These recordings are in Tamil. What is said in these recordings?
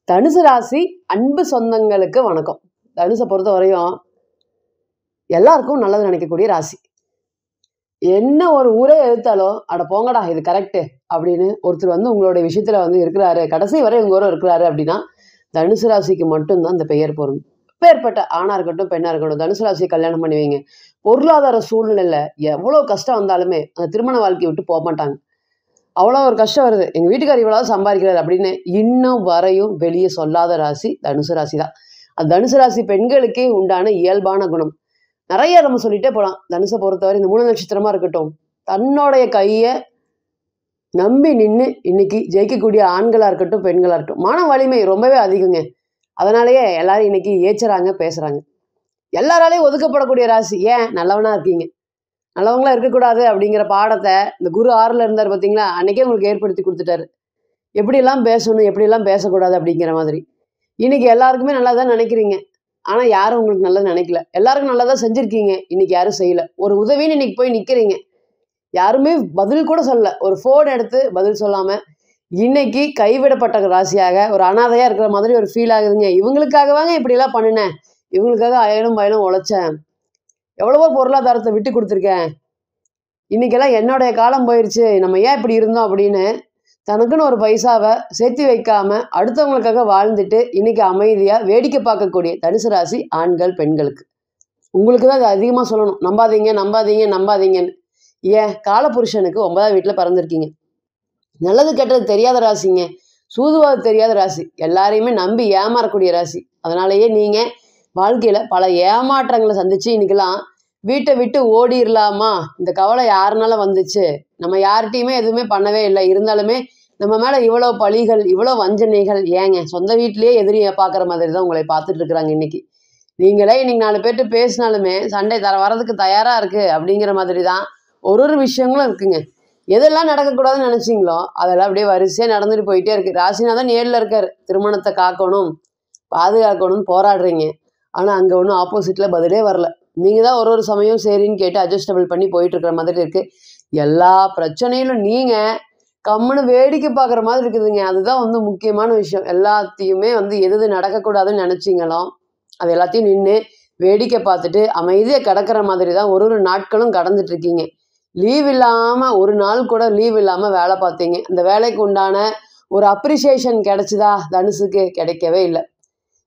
தனுசு ராசி அன்பு சொந்தங்களுக்கு வணக்கம். தனுசை பொறுத்த வரையும் எல்லாருக்கும் நல்லது நினைக்கக்கூடிய ராசி. என்ன ஒரு ஊரே எதிர்த்தாலும் அட போங்கடா இது கரெக்டு அப்படின்னு ஒருத்தர் உங்களுடைய விஷயத்துல இருக்கிறாரு, கடைசி வரை உங்க ஊரம் இருக்கிறாரு அப்படின்னா தனுசு ராசிக்கு மட்டும்தான் இந்த பெயர் பொருந்தும். பேர்பட்ட ஆணா இருக்கட்டும் பெண்ணா இருக்கட்டும் தனுசு ராசியை கல்யாணம் பண்ணுவீங்க. பொருளாதார சூழ்நிலையில எவ்வளவு கஷ்டம் வந்தாலுமே அந்த திருமண வாழ்க்கையை விட்டு போக மாட்டாங்க. அவ்வளோ ஒரு கஷ்டம் வருது, எங்கள் வீட்டுக்கார் இவ்வளோ சம்பாதிக்கிறார் அப்படின்னு இன்னும் வரையும் வெளியே சொல்லாத ராசி தனுசு ராசி தான். அது தனுசு ராசி பெண்களுக்கே உண்டான இயல்பான குணம். நிறைய நம்ம சொல்லிட்டே போகலாம். தனுசை பொறுத்தவரை இந்த 3 நட்சத்திரமா இருக்கட்டும், தன்னுடைய கையை நம்பி நின்று இன்னைக்கு ஜெயிக்கக்கூடிய ஆண்களாக இருக்கட்டும் பெண்களாக இருக்கட்டும், மன வலிமை ரொம்பவே அதிகங்க. அதனாலேயே எல்லாரும் இன்னைக்கு ஏச்சுறாங்க பேசுகிறாங்க. எல்லாராலையும் ஒதுக்கப்படக்கூடிய ராசி. ஏன் நல்லவனா இருக்கீங்க, நல்லவங்களா இருக்கக்கூடாது அப்படிங்கிற பாடத்தை இந்த குரு 6ல் இருந்தார் பார்த்தீங்களா, அன்னைக்கே உங்களுக்கு ஏற்படுத்தி கொடுத்துட்டாரு. எப்படியெல்லாம் பேசணும் எப்படியெல்லாம் பேசக்கூடாது அப்படிங்கிற மாதிரி. இன்னைக்கு எல்லாருக்குமே நல்லா தான் நினைக்கிறீங்க, ஆனால் யாரும் உங்களுக்கு நல்லது நினைக்கல. எல்லாருக்கும் நல்லா தான் செஞ்சுருக்கீங்க, இன்னைக்கு யாரும் செய்யலை. ஒரு உதவின்னு இன்னைக்கு போய் நிற்கிறீங்க, யாருமே பதில் கூட சொல்லல. ஒரு ஃபோன் எடுத்து பதில் சொல்லாமல் இன்னைக்கு கைவிடப்பட்ட ராசியாக ஒரு அனாதையாக இருக்கிற மாதிரி ஒரு ஃபீல் ஆகுதுங்க. இவங்களுக்காகவாங்க இப்படியெல்லாம் பண்ணினேன், இவங்களுக்காக அயலும் வயலும் உழைச்சேன், எவ்வளவோ பொருளாதாரத்தை விட்டு கொடுத்துருக்கேன், இன்னைக்கெல்லாம் என்னுடைய காலம் போயிடுச்சு, நம்ம ஏன் இப்படி இருந்தோம் அப்படின்னு தனக்குன்னு ஒரு பைசாவை சேர்த்து வைக்காம அடுத்தவங்களுக்காக வாழ்ந்துட்டு இன்னைக்கு அமைதியாக வேடிக்கை பார்க்கக்கூடிய தனுசு ராசி ஆண்கள் பெண்களுக்கு. உங்களுக்கு தான் அது அதிகமாக சொல்லணும். நம்பாதீங்க நம்பாதீங்க நம்பாதீங்கன்னு. ஏன் காலபுருஷனுக்கு 9ஆம் வீட்டில் பிறந்திருக்கீங்க. நல்லது கெட்டது தெரியாத ராசிங்க, சூதுவாது தெரியாத ராசி, எல்லாரையுமே நம்பி ஏமாறக்கூடிய ராசி. அதனாலேயே நீங்கள் வாழ்க்கையில் பல ஏமாற்றங்களை சந்திச்சு இன்னைக்கெல்லாம் வீட்டை விட்டு ஓடிடலாமா, இந்த கவலை யாருனால வந்துச்சு, நம்ம யார்கிட்டையுமே எதுவுமே பண்ணவே இல்லை, இருந்தாலுமே நம்ம மேலே இவ்வளோ பழிகள் இவ்வளோ வஞ்சனைகள். ஏங்க சொந்த வீட்டிலேயே எதிரியை பார்க்குற மாதிரி தான் உங்களை பார்த்துட்டு இருக்கிறாங்க. இன்னைக்கு நீங்களே இன்னைக்கு 4 பேர்ட்டு பேசினாலுமே சண்டை வரதுக்கு தயாராக இருக்குது அப்படிங்கிற மாதிரி தான் ஒரு விஷயங்களும் இருக்குங்க. எதெல்லாம் நடக்கக்கூடாதுன்னு நினச்சிங்களோ அதெல்லாம் அப்படியே வரிசையாக நடந்துட்டு போயிட்டே இருக்குது. ராசிநாதன் 7ல் இருக்கார். திருமணத்தை காக்கணும் பாதுகாக்கணும்னு போராடுறீங்க, ஆனால் அங்கே ஒன்றும் ஆப்போசிட்டில் பதிலே வரல. நீங்கள் தான் ஒரு சமயம் சரின்னு கேட்டு அட்ஜஸ்டபிள் பண்ணி போயிட்டு இருக்கிற மாதிரி இருக்குது. எல்லா பிரச்சனையிலும் நீங்கள் கம்முன்னு வேடிக்கை பார்க்குற மாதிரி இருக்குதுங்க. அதுதான் முக்கியமான விஷயம். எல்லாத்தையுமே எது நடக்கக்கூடாதுன்னு நினச்சிங்களோ அது எல்லாத்தையும் நின்று வேடிக்கை பார்த்துட்டு அமைதியாக கிடக்கிற மாதிரி தான் ஒரு நாட்களும் கடந்துட்டு இருக்கீங்க. லீவ் இல்லாமல் ஒரு நாள் கூட லீவ் இல்லாமல் வேலை பார்த்தீங்க. அந்த வேலைக்கு உண்டான ஒரு அப்ரிசியேஷன் கிடைச்சிதா தனுசுக்கு? கிடைக்கவே இல்லை.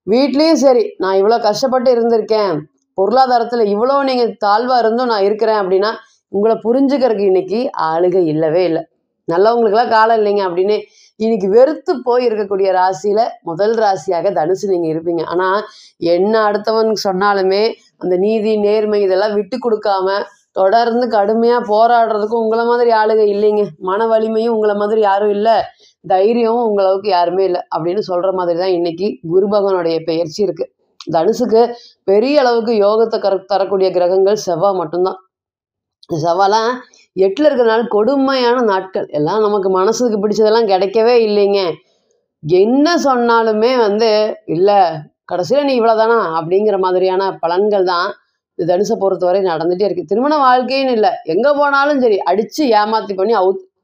வீட்லேயும் சரி, நான் இவ்வளோ கஷ்டப்பட்டு இருந்திருக்கேன், பொருளாதாரத்தில் இவ்வளோ நீங்கள் தாழ்வாக இருந்தும் நான் இருக்கிறேன் அப்படின்னா உங்களை புரிஞ்சுக்கிறதுக்கு இன்னைக்கு ஆளுகை இல்லவே இல்லை. நல்லவங்களுக்கெல்லாம் காலம் இல்லைங்க அப்படின்னு இன்னைக்கு வெறுத்து போய் இருக்கக்கூடிய ராசியில் முதல் ராசியாக தனுசு நீங்கள் இருப்பீங்க. ஆனால் என்ன அடுத்தவன் சொன்னாலுமே அந்த நீதி நேர்மை இதெல்லாம் விட்டு கொடுக்காம தொடர்ந்து கடுமையாக போராடுறதுக்கும் உங்களை மாதிரி ஆளுகை இல்லைங்க. மன வலிமையும் உங்களை மாதிரி யாரும் இல்லை, தைரியமும் உங்களவுக்கு யாருமே இல்லை அப்படின்னு சொல்கிற மாதிரி தான் இன்னைக்கு குரு பகவானுடைய பெயர்ச்சி இருக்குது. தனுசுக்கு பெரிய அளவுக்கு யோகத்தை தரக்கூடிய கிரகங்கள் செவ்வாய் மட்டும்தான். செவ்வாய்லாம் 8ல் இருக்கிறனால கொடுமையான நாட்கள் எல்லாம் நமக்கு மனசுக்கு பிடிச்சதெல்லாம் கிடைக்கவே இல்லைங்க. என்ன சொன்னாலுமே இல்லை கடைசியில் நீ இவ்வளோதானா அப்படிங்கிற மாதிரியான பலன்கள் தான் தனுசை பொறுத்தவரை நடந்துகிட்டே இருக்குது. திருமண வாழ்க்கைன்னு இல்லை, எங்கே போனாலும் சரி அடித்து ஏமாற்றி பண்ணி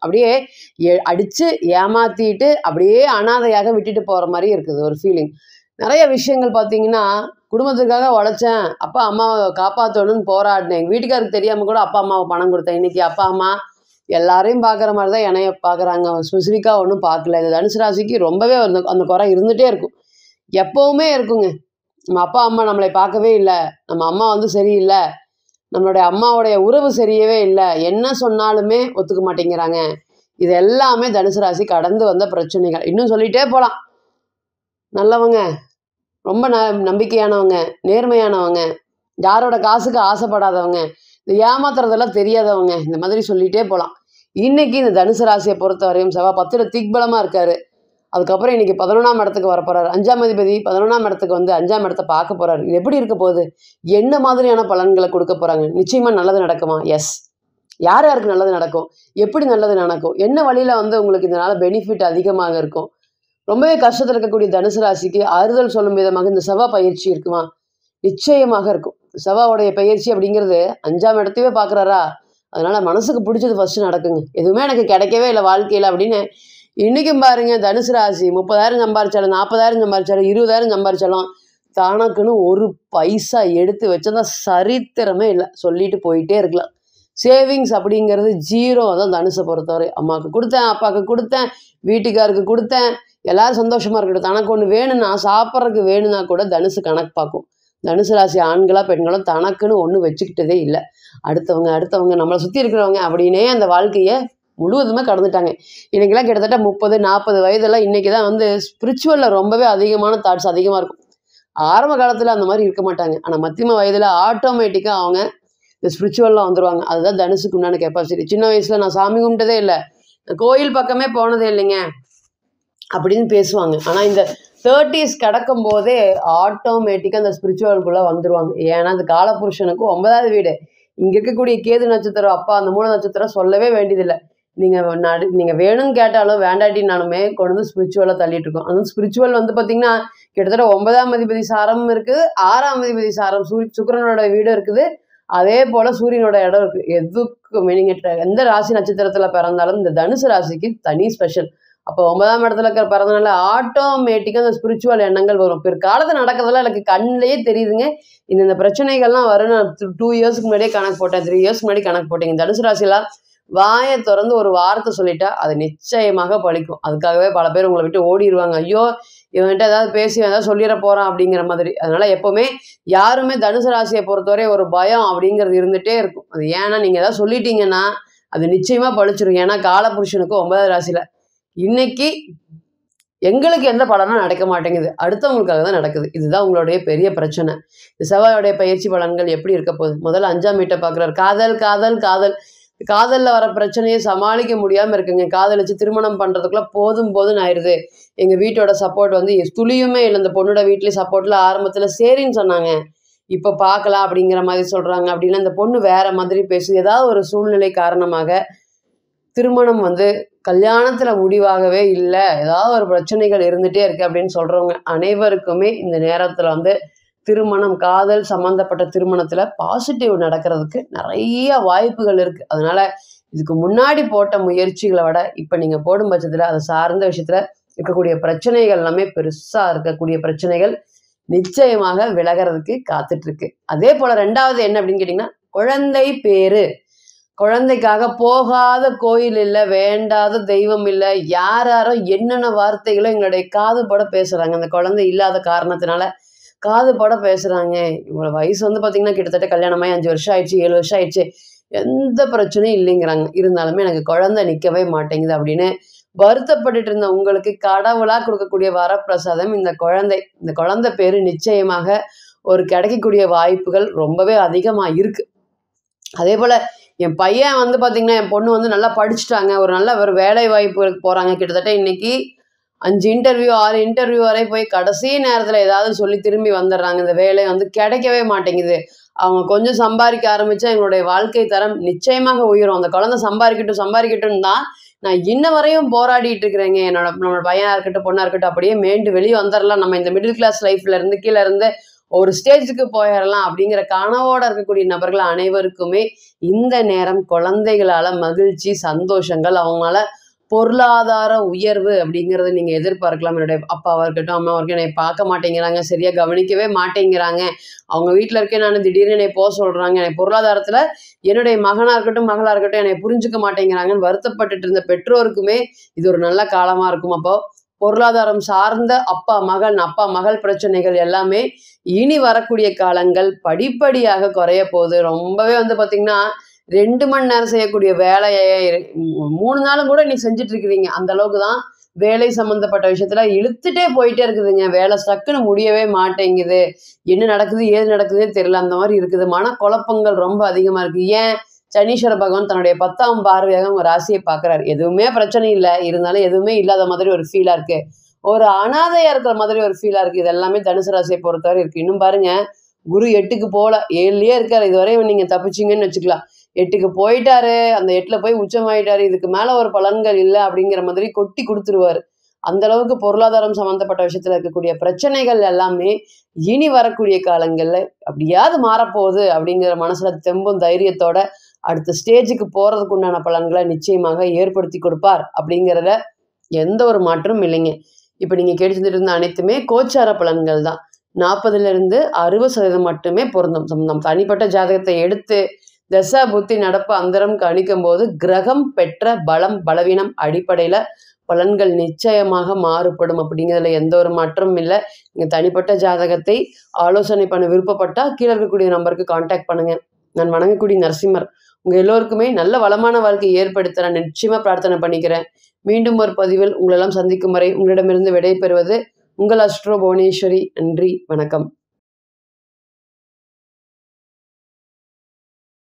அப்படியே அடித்து ஏமாற்றிட்டு அப்படியே அனாதையாக விட்டுட்டு போகிற மாதிரி இருக்குது ஒரு ஃபீலிங். நிறைய விஷயங்கள் பார்த்தீங்கன்னா, குடும்பத்துக்காக உழைச்சேன், அப்பா அம்மாவை காப்பாற்றணும்னு போராடினேன், எங்கள் வீட்டுக்காருக்கு தெரியாமல் கூட அப்பா அம்மாவை பணம் கொடுத்தேன். இன்றைக்கி அப்பா அம்மா எல்லாரையும் பார்க்குற மாதிரி தான் என்னைய பார்க்குறாங்க, ஸ்பெசிஃபிக்காக ஒன்றும் பார்க்கல. இது தனுசு ராசிக்கு ரொம்பவே அந்த குறை இருந்துகிட்டே இருக்கும், எப்போவுமே இருக்குங்க. நம்ம அப்பா அம்மா நம்மளை பார்க்கவே இல்லை, நம்ம அம்மா சரியில்லை, நம்மளுடைய அம்மாவுடைய உறவு சரியவே இல்லை, என்ன சொன்னாலுமே ஒத்துக்க மாட்டேங்கிறாங்க. இது எல்லாமே தனுசு ராசி கடந்து வந்த பிரச்சனைகள். இன்னும் சொல்லிகிட்டே போகலாம். நல்லவங்க, ரொம்ப நம்பிக்கையானவங்க, நேர்மையானவங்க, யாரோட காசுக்கு ஆசைப்படாதவங்க, இந்த ஏமாத்துறதெல்லாம் தெரியாதவங்க, இந்த மாதிரி சொல்லிகிட்டே போகலாம். இன்னைக்கு இந்த தனுசு ராசியை பொறுத்தவரையும் செவ்வாய் 10ல் திக்பலமாக இருக்காரு. அதுக்கப்புறம் இன்னைக்கு 11ஆம் இடத்துக்கு வர போகிறார். 5ஆம் அதிபதி 11ஆம் இடத்துக்கு 5ஆம் இடத்தை பார்க்க போகிறார். இது எப்படி இருக்க போகுது, என்ன மாதிரியான பலன்களை கொடுக்க போகிறாங்க? நிச்சயமாக நல்லது நடக்குமா? எஸ். யார் யாருக்கு நல்லது நடக்கும், எப்படி நல்லது நடக்கும், என்ன வழியில் உங்களுக்கு இதனால் பெனிஃபிட் அதிகமாக இருக்கும்? ரொம்பவே கஷ்டத்தில் இருக்கக்கூடிய தனுசு ராசிக்கு ஆறுதல் சொல்லும் விதமாக இந்த செவ்வாய் பயிற்சி இருக்குமா? நிச்சயமாக இருக்கும். செவ்வாயோடைய பயிற்சி அப்படிங்கிறது 5ஆம் இடத்தையே பார்க்குறாரா, அதனால் மனசுக்கு பிடிச்சது ஃபஸ்ட்டு நடக்குங்க. எதுவுமே எனக்கு கிடைக்கவே இல்லை வாழ்க்கையில் அப்படின்னு இன்னைக்கும் பாருங்க தனுசு ராசி 30,000 சம்பாரிச்சாலும் 40,000 சம்பாரிச்சாலும் 20,000 சம்பாரிச்சாலும் தனக்குன்னு ஒரு பைசா எடுத்து வச்சதா சரித்திரமே இல்லை, சொல்லிட்டு போயிட்டே இருக்கலாம். சேவிங்ஸ் அப்படிங்கிறது ஜீரோ தான் தனுசை பொறுத்தவரை. அம்மாவுக்கு கொடுத்தேன், அப்பாவுக்கு கொடுத்தேன், வீட்டுக்காருக்கு கொடுத்தேன், எல்லாரும் சந்தோஷமா இருக்கட்டும். தனக்கு ஒன்று வேணும்னா சாப்பிட்றதுக்கு வேணும்னா கூட தனுசு கணக்கு பார்க்கும். தனுசு ராசி ஆண்களா பெண்களும் தனக்குன்னு ஒன்று வச்சுக்கிட்டதே இல்லை. அடுத்தவங்க நம்மளை சுற்றி இருக்கிறவங்க அப்படின்னே அந்த வாழ்க்கையை முழுவதுமே கடந்துட்டாங்க. இன்னைக்கெல்லாம் கிட்டத்தட்ட 30-40 வயதெல்லாம் இன்னைக்கு தான் வந்து ஸ்பிரிச்சுவலில் ரொம்பவே அதிகமான தாட்ஸ் அதிகமாக இருக்கும். ஆரம்ப காலத்தில் அந்த மாதிரி இருக்க மாட்டாங்க. ஆனால் மத்தியம வயதில் ஆட்டோமேட்டிக்காக அவங்க இந்த ஸ்பிரிச்சுவல்லாம் வந்துடுவாங்க. அதுதான் தனுசுக்கு உண்டான கெப்பாசிட்டி. சின்ன வயசில் நான் சாமி கும்பிட்டதே இல்லை, கோயில் பக்கமே போனதே இல்லைங்க அப்படின்னு பேசுவாங்க. ஆனால் இந்த 30s கடக்கும் போதே ஆட்டோமேட்டிக்காக அந்த ஸ்பிரிச்சுவலுக்குள்ளே வந்துடுவாங்க. ஏன்னா அந்த காலபுருஷனுக்கு 9வது வீடு இங்கே இருக்கக்கூடிய கேது நட்சத்திரம், அப்பா அந்த மூல நட்சத்திரம் சொல்லவே வேண்டியதில்லை. நீங்கள் வேணும்னு கேட்டாலும் வேண்டாட்டினாலுமே கொண்டு வந்து ஸ்பிரிச்சுவலாக தள்ளிட்டு இருக்கோம். அந்த ஸ்பிரிச்சுவல் வந்து பார்த்தீங்கன்னா கிட்டத்தட்ட 9ஆம் அதிபதி சாரமும் இருக்குது, 6ஆம் அதிபதி சாரம் சுக்கிரனோட வீடு இருக்குது, அதே போல் சூரியனோட இடம் இருக்குது. எதுக்குமே நீங்கள் எந்த ராசி நட்சத்திரத்தில் பிறந்தாலும் இந்த தனுசு ராசிக்கு தனி ஸ்பெஷல். அப்போ 9ஆம் இடத்துல இருக்கிற பிறந்தனால ஆட்டோமேட்டிக்காக அந்த ஸ்பிரிச்சுவல் எண்ணங்கள் வரும். பிற்காலத்தில் நடக்கிறதெல்லாம் எனக்கு கண்ணிலேயே தெரியுதுங்க. இந்த பிரச்சனைகள்லாம் வரும். நான் 2 இயர்ஸ்க்கு முன்னாடியே கணக்கு போட்டேன், 3 இயர்ஸ்க்கு முன்னாடி கணக்கு போட்டேங்க. தனுசு ராசிலாம் வாயை திறந்து ஒரு வார்த்தை சொல்லிட்டா அது நிச்சயமாக பலிக்கும். அதுக்காகவே பல பேர் உங்களை விட்டு ஓடிடுவாங்க. ஐயோ இவன்கிட்ட ஏதாவது பேசி ஏதாவது சொல்லிட போறான் அப்படிங்கிற மாதிரி. அதனால எப்பவுமே யாருமே தனுசு ராசியை பொறுத்தவரை ஒரு பயம் அப்படிங்கிறது இருந்துகிட்டே இருக்கும். அது ஏன்னா நீங்கள் ஏதாவது சொல்லிட்டீங்கன்னா அது நிச்சயமா பழிச்சிடும். ஏன்னா காலபுருஷனுக்கு 9வது ராசியில் இன்னைக்கு எங்களுக்கு எந்த பலனும் நடக்க மாட்டேங்குது, அடுத்தவங்களுக்காக தான் நடக்குது. இதுதான் உங்களுடைய பெரிய பிரச்சனை. இந்த செவ்வாயோடைய பயிற்சி பலன்கள் எப்படி இருக்க போகுது? முதல்ல 5ஆம் வீட்டை பார்க்குறாரு. காதல் காதல் காதல் காதலில் வர பிரச்சனையை சமாளிக்க முடியாமல் இருக்குங்க. காதலிச்சு திருமணம் பண்ணுறதுக்குள்ள போதும்னு ஆயிடுது. எங்கள் வீட்டோட சப்போர்ட் வந்து துளியுமே இல்லை. இந்த பொண்ணோட வீட்லேயும் சப்போர்ட்டில் ஆரம்பத்தில் சரின்னு சொன்னாங்க, இப்போ பார்க்கலாம் அப்படிங்கிற மாதிரி சொல்கிறாங்க. அப்படின்னா இந்த பொண்ணு வேற மாதிரி பேசுது. ஏதாவது ஒரு சூழ்நிலை காரணமாக திருமணம் வந்து கல்யாணத்தில் முடிவாகவே இல்லை, ஏதாவது ஒரு பிரச்சனைகள் இருந்துகிட்டே இருக்குது அப்படின்னு சொல்கிறவங்க அனைவருக்குமே இந்த நேரத்தில் வந்து திருமணம், காதல் சம்மந்தப்பட்ட திருமணத்தில் பாசிட்டிவ் நடக்கிறதுக்கு நிறைய வாய்ப்புகள் இருக்குது. அதனால் இதுக்கு முன்னாடி போட்ட முயற்சிகளை விட இப்போ நீங்கள் போடும் பட்சத்தில் அதை சார்ந்த விஷயத்தில் இருக்கக்கூடிய பிரச்சனைகள் எல்லாமே பெருசாக இருக்கக்கூடிய பிரச்சனைகள் நிச்சயமாக விலகிறதுக்கு காத்துட்ருக்கு. அதே போல் 2வது என்ன அப்படின்னு கேட்டிங்கன்னா குழந்தை பேரு. குழந்தைக்காக போகாத கோயில் இல்லை, வேண்டாத தெய்வம் இல்லை, யாரோ என்னென்ன வார்த்தைகளும் எங்களுடைய காது பட பேசுகிறாங்க. அந்த குழந்தை இல்லாத காரணத்தினால காது பட பேசுகிறாங்க. இவங்களோட வயசு வந்து பார்த்திங்கன்னா கிட்டத்தட்ட கல்யாணமாகி 5 வருஷம் ஆயிடுச்சு, 7 வருஷம் ஆயிடுச்சு, எந்த பிரச்சனையும் இல்லைங்கிறாங்க. இருந்தாலுமே எனக்கு குழந்தை நிற்கவே மாட்டேங்குது அப்படின்னு வருத்தப்பட்டுட்டு இருந்த உங்களுக்கு கடவுளாக கொடுக்கக்கூடிய வரப்பிரசாதம் இந்த குழந்தை. இந்த குழந்தை பேர் நிச்சயமாக ஒரு கிடைக்கக்கூடிய வாய்ப்புகள் ரொம்பவே அதிகமாக இருக்குது. அதே போல் என் பையன் வந்து பார்த்திங்கன்னா என் பொண்ணு வந்து நல்லா படிச்சுட்டாங்க, ஒரு நல்ல ஒரு வேலை வாய்ப்புகளுக்கு போகிறாங்க. கிட்டத்தட்ட இன்றைக்கி 5 இன்டர்வியூ 6 இன்டர்வியூ வரை போய் கடைசி நேரத்தில் ஏதாவது சொல்லி திரும்பி வந்துடுறாங்க. இந்த வேலை வந்து கிடைக்கவே மாட்டேங்குது. அவங்க கொஞ்சம் சம்பாதிக்க ஆரம்பித்தா எங்களுடைய வாழ்க்கை தரம் நிச்சயமாக உயரும். அந்த குழந்தை சம்பாதிக்கட்டும் தான் நான் இன்ன வரையும் போராடிட்டு இருக்கிறேங்க. நம்மளோட பையனாக இருக்கட்டும் பொண்ணாக இருக்கட்டும் அப்படியே மேண்டு வெளியே வந்துடலாம், நம்ம இந்த மிடில் கிளாஸ் லைஃப்ல இருந்து கீழே இருந்து ஒரு ஸ்டேஜுக்கு போயிடலாம் அப்படிங்கிற கனவோட இருக்கக்கூடிய நபர்கள் அனைவருக்குமே இந்த நேரம் குழந்தைகளால மகிழ்ச்சி, சந்தோஷங்கள், அவங்களால பொருளாதார உயர்வு அப்படிங்கிறத நீங்க எதிர்பார்க்கலாம். என்னுடைய அப்பாவா இருக்கட்டும் அம்மாவா இருக்கட்டும் என்னை பார்க்க மாட்டேங்கிறாங்க, சரியா கவனிக்கவே மாட்டேங்கிறாங்க, அவங்க வீட்டில் இருக்கேன் நான் திடீர்னு என்னை போக சொல்றாங்க, என்னை பொருளாதாரத்துல என்னுடைய மகனா இருக்கட்டும் மகளா இருக்கட்டும் என்னை புரிஞ்சுக்க மாட்டேங்கிறாங்கன்னு வருத்தப்பட்டுட்டு இருந்த பெற்றோருக்குமே இது ஒரு நல்ல காலமா இருக்கும். அப்போ பொருளாதாரம் சார்ந்த அப்பா மகள் பிரச்சனைகள் எல்லாமே இனி வரக்கூடிய காலங்கள் படிப்படியாக குறைய போகுது. ரொம்பவே வந்து பார்த்தீங்கன்னா 2 மணி நேரம் செய்யக்கூடிய வேலையை 3 நாளும் கூட நீ செஞ்சுட்டு இருக்கிறீங்க. அந்த அளவுக்கு தான் வேலை சம்மந்தப்பட்ட விஷயத்துல இழுத்துட்டே போயிட்டே இருக்குதுங்க. வேலை டக்குன்னு முடியவே மாட்டேங்குது. என்ன நடக்குது ஏது நடக்குதுன்னு தெரியல, அந்த மாதிரி இருக்குது. மனக்குழப்பங்கள் ரொம்ப அதிகமாக இருக்குது. ஏன் சனீஸ்வர பகவான் தன்னுடைய 10ஆம் பார்வையாக உங்கள் ராசியை பார்க்குறாரு. எதுவுமே பிரச்சனை இல்லை, இருந்தாலும் எதுவுமே இல்லாத மாதிரி ஒரு ஃபீலாக இருக்குது, ஒரு அனாதையாக இருக்கிற மாதிரி ஒரு ஃபீலாக இருக்குது. இது எல்லாமே தனுசு ராசியை பொறுத்தவரை இருக்குது. இன்னும் பாருங்கள், குரு 8க்கு போகல, 7லயே இருக்கார். இதுவரை நீங்கள் தப்பிச்சிங்கன்னு வச்சுக்கலாம். 8க்கு போயிட்டாரு, அந்த 8ல் போய் உச்சமாயிட்டாரு. இதுக்கு மேலே ஒரு பலன்கள் இல்லை அப்படிங்கிற மாதிரி கொட்டி கொடுத்துருவார். அந்த அளவுக்கு பொருளாதாரம் சம்மந்தப்பட்ட விஷயத்தில் இருக்கக்கூடிய பிரச்சனைகள் எல்லாமே இனி வரக்கூடிய காலங்களில் அப்படியாவது மாறப்போகுது அப்படிங்கிற மனசில் தெம்பும் தைரியத்தோட அடுத்த ஸ்டேஜுக்கு போகிறதுக்கு உண்டான பலன்களை நிச்சயமாக ஏற்படுத்தி கொடுப்பார் அப்படிங்கிறத எந்த ஒரு மாற்றமும் இல்லைங்க. இப்போ நீங்கள் கேட்டு இருந்த அனைத்துமே கோச்சார பலன்கள் தான். 40லிருந்து 60% மட்டுமே பொருந்தும். நம் தனிப்பட்ட ஜாதகத்தை எடுத்து தசா புத்தி நடப்பு அந்தரம் கணிக்கும் போது கிரகம் பெற்ற பலம் பலவீனம் அடிப்படையில் பலன்கள் நிச்சயமாக மாறுபடும் அப்படிங்கிறதுல எந்த ஒரு மாற்றமும் இல்லை. நீங்கள் தனிப்பட்ட ஜாதகத்தை ஆலோசனை பண்ண விருப்பப்பட்டால் கீழே இருக்கக்கூடிய நம்பருக்கு கான்டாக்ட் பண்ணுங்கள். நான் வணங்கக்கூடிய நரசிம்மர் உங்கள் எல்லோருக்குமே நல்ல வளமான வாழ்க்கை ஏற்படுத்த நான் நிச்சயமாக பிரார்த்தனை பண்ணிக்கிறேன். மீண்டும் ஒரு பதிவில் உங்களெல்லாம் சந்திக்கும் வரை உங்களிடமிருந்து விடைபெறுவது உங்கள் அஸ்ட்ரோ புவனேஸ்வரி. நன்றி, வணக்கம்.